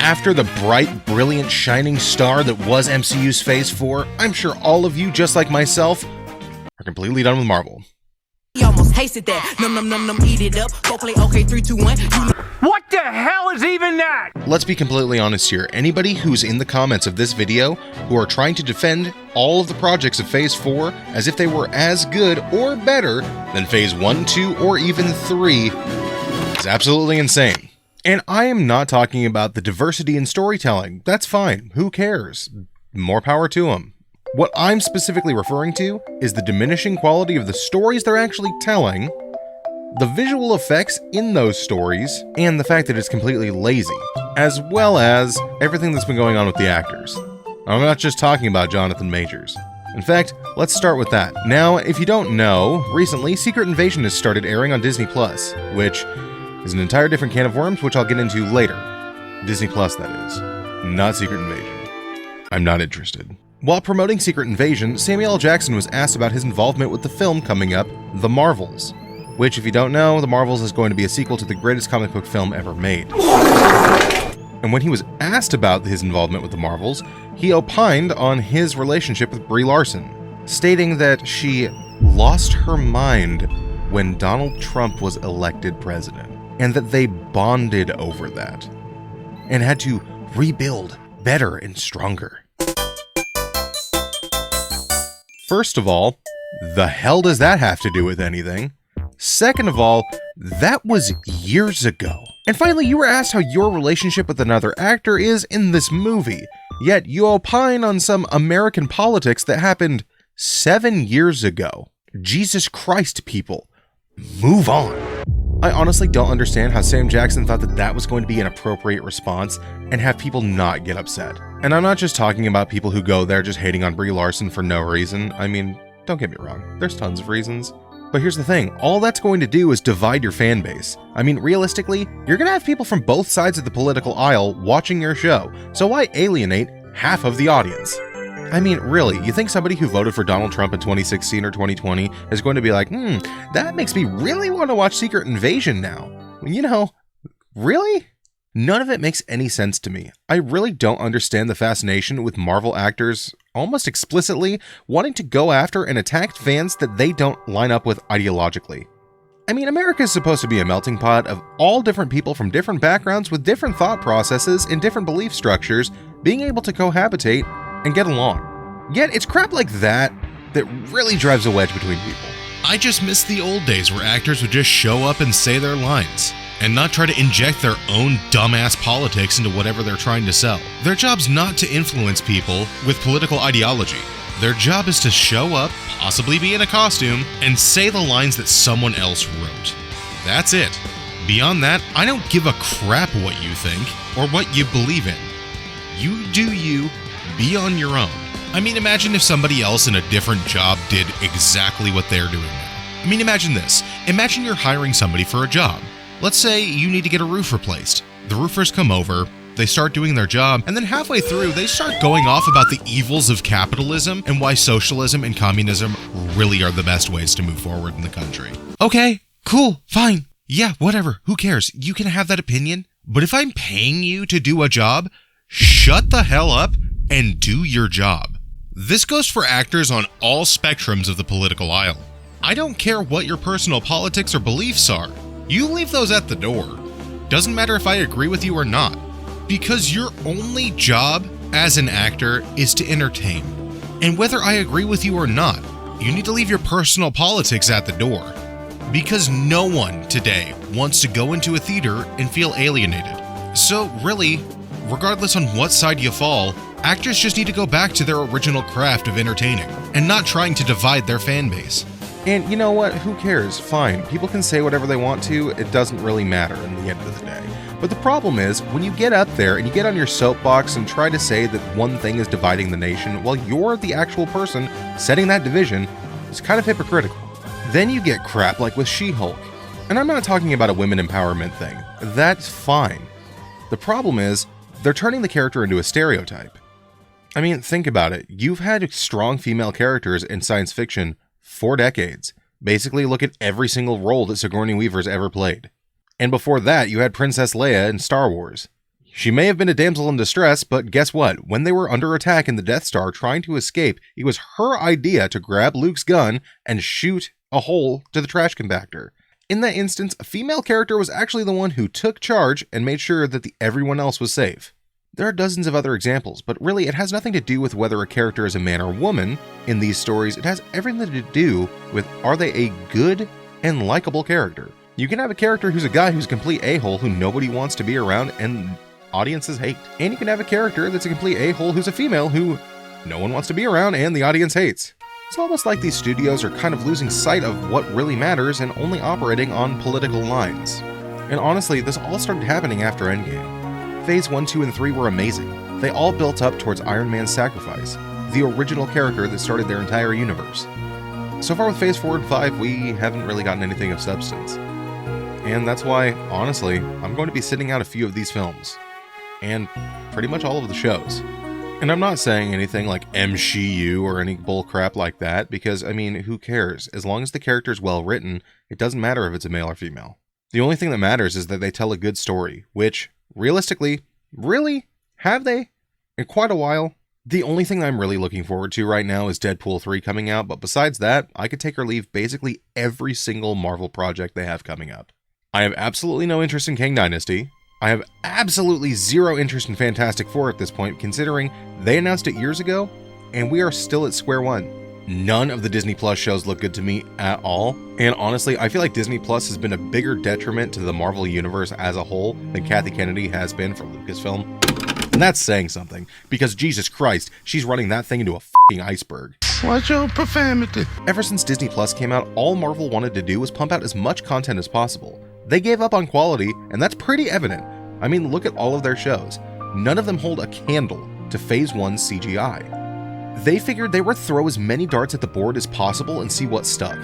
after the bright, brilliant, shining star that was MCU's Phase 4, I'm sure all of you, just like myself, are completely done with Marvel. You almost tasted that. Num, eat it up. Go play okay, 3, 2, 1. What the hell is even that? Let's be completely honest here. Anybody who's in the comments of this video who are trying to defend all of the projects of Phase 4 as if they were as good or better than Phase 1, 2, or even 3 is absolutely insane. And I am not talking about the diversity in storytelling. That's fine. Who cares? More power to them. What I'm specifically referring to is the diminishing quality of the stories they're actually telling, the visual effects in those stories, and the fact that it's completely lazy, as well as everything that's been going on with the actors. I'm not just talking about Jonathan Majors. In fact, let's start with that. Now, if you don't know, recently Secret Invasion has started airing on Disney+, which is an entire different can of worms, which I'll get into later. Disney+, that is. Not Secret Invasion. I'm not interested. While promoting Secret Invasion, Samuel L. Jackson was asked about his involvement with the film coming up, The Marvels, which, if you don't know, The Marvels is going to be a sequel to the greatest comic book film ever made. And when he was asked about his involvement with The Marvels, he opined on his relationship with Brie Larson, stating that she lost her mind when Donald Trump was elected president, and that they bonded over that, and had to rebuild better and stronger. First of all, the hell does that have to do with anything? Second of all, that was years ago. And finally, you were asked how your relationship with another actor is in this movie, yet you opine on some American politics that happened 7 years ago. Jesus Christ, people. Move on. I honestly don't understand how Sam Jackson thought that that was going to be an appropriate response and have people not get upset. And I'm not just talking about people who go there just hating on Brie Larson for no reason. I mean, don't get me wrong, there's tons of reasons. But here's the thing, all that's going to do is divide your fan base. I mean, realistically, you're gonna have people from both sides of the political aisle watching your show, so why alienate half of the audience? I mean, really, you think somebody who voted for Donald Trump in 2016 or 2020 is going to be like, that makes me really want to watch Secret Invasion now? You know, really? None of it makes any sense to me. I really don't understand the fascination with Marvel actors almost explicitly wanting to go after and attack fans that they don't line up with ideologically. I mean, America is supposed to be a melting pot of all different people from different backgrounds with different thought processes and different belief structures being able to cohabitate and get along. Yet it's crap like that that really drives a wedge between people. I just miss the old days where actors would just show up and say their lines, and not try to inject their own dumbass politics into whatever they're trying to sell. Their job's not to influence people with political ideology. Their job is to show up, possibly be in a costume, and say the lines that someone else wrote. That's it. Beyond that, I don't give a crap what you think or what you believe in. You do you, be on your own. I mean, imagine if somebody else in a different job did exactly what they're doing now. I mean, imagine this. Imagine you're hiring somebody for a job. Let's say you need to get a roof replaced. The roofers come over, they start doing their job, and then halfway through, they start going off about the evils of capitalism and why socialism and communism really are the best ways to move forward in the country. Okay, cool, fine. Yeah, whatever, who cares? You can have that opinion. But if I'm paying you to do a job, shut the hell up and do your job. This goes for actors on all spectrums of the political aisle. I don't care what your personal politics or beliefs are. You leave those at the door. Doesn't matter if I agree with you or not. Because your only job as an actor is to entertain. And whether I agree with you or not, you need to leave your personal politics at the door. Because no one today wants to go into a theater and feel alienated. So really, regardless on what side you fall, actors just need to go back to their original craft of entertaining and not trying to divide their fan base. And you know what? Who cares? Fine. People can say whatever they want to. It doesn't really matter in the end of the day. But the problem is, when you get up there and you get on your soapbox and try to say that one thing is dividing the nation while you're the actual person setting that division, it's kind of hypocritical. Then you get crap like with She-Hulk. And I'm not talking about a women empowerment thing. That's fine. The problem is, they're turning the character into a stereotype. I mean, think about it. You've had strong female characters in science fiction for decades. Basically, look at every single role that Sigourney Weaver's ever played. And before that, you had Princess Leia in Star Wars. She may have been a damsel in distress, but guess what? When they were under attack in the Death Star trying to escape, it was her idea to grab Luke's gun and shoot a hole to the trash compactor. In that instance, a female character was actually the one who took charge and made sure that everyone else was safe. There are dozens of other examples, but really it has nothing to do with whether a character is a man or woman. In these stories, it has everything to do with, are they a good and likable character? You can have a character who's a guy who's a complete a-hole who nobody wants to be around and audiences hate. And you can have a character that's a complete a-hole who's a female who no one wants to be around and the audience hates. It's almost like these studios are kind of losing sight of what really matters and only operating on political lines. And honestly, this all started happening after Endgame. Phase 1, 2, and 3 were amazing. They all built up towards Iron Man's sacrifice, the original character that started their entire universe. So far with Phase 4 and 5, we haven't really gotten anything of substance. And that's why, honestly, I'm going to be sitting out a few of these films. And pretty much all of the shows. And I'm not saying anything like MCU or any bullcrap like that, because, I mean, who cares? As long as the character's well written, it doesn't matter if it's a male or female. The only thing that matters is that they tell a good story, which, realistically, really, have they? In quite a while. The only thing I'm really looking forward to right now is Deadpool 3 coming out, but besides that, I could take or leave basically every single Marvel project they have coming up. I have absolutely no interest in Kang Dynasty. I have absolutely zero interest in Fantastic Four at this point, considering they announced it years ago, and we are still at square one. None of the Disney Plus shows look good to me at all, and honestly, I feel like Disney Plus has been a bigger detriment to the Marvel Universe as a whole than Kathy Kennedy has been for Lucasfilm. And that's saying something, because Jesus Christ, she's running that thing into a f***ing iceberg. Watch your profanity. Ever since Disney Plus came out, all Marvel wanted to do was pump out as much content as possible. They gave up on quality, and that's pretty evident. I mean, look at all of their shows. None of them hold a candle to Phase 1 CGI. They figured they would throw as many darts at the board as possible and see what stuck.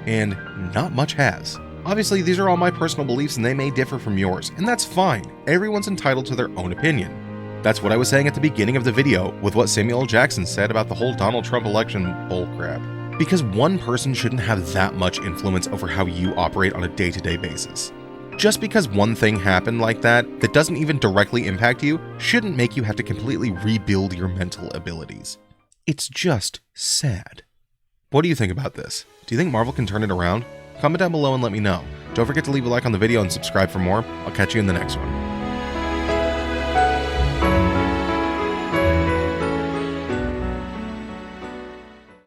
And not much has. Obviously, these are all my personal beliefs and they may differ from yours, and that's fine. Everyone's entitled to their own opinion. That's what I was saying at the beginning of the video with what Samuel L. Jackson said about the whole Donald Trump election bullcrap. Because one person shouldn't have that much influence over how you operate on a day-to-day basis. Just because one thing happened like that doesn't even directly impact you, shouldn't make you have to completely rebuild your mental abilities. It's just sad. What do you think about this? Do you think Marvel can turn it around? Comment down below and let me know. Don't forget to leave a like on the video and subscribe for more. I'll catch you in the next one.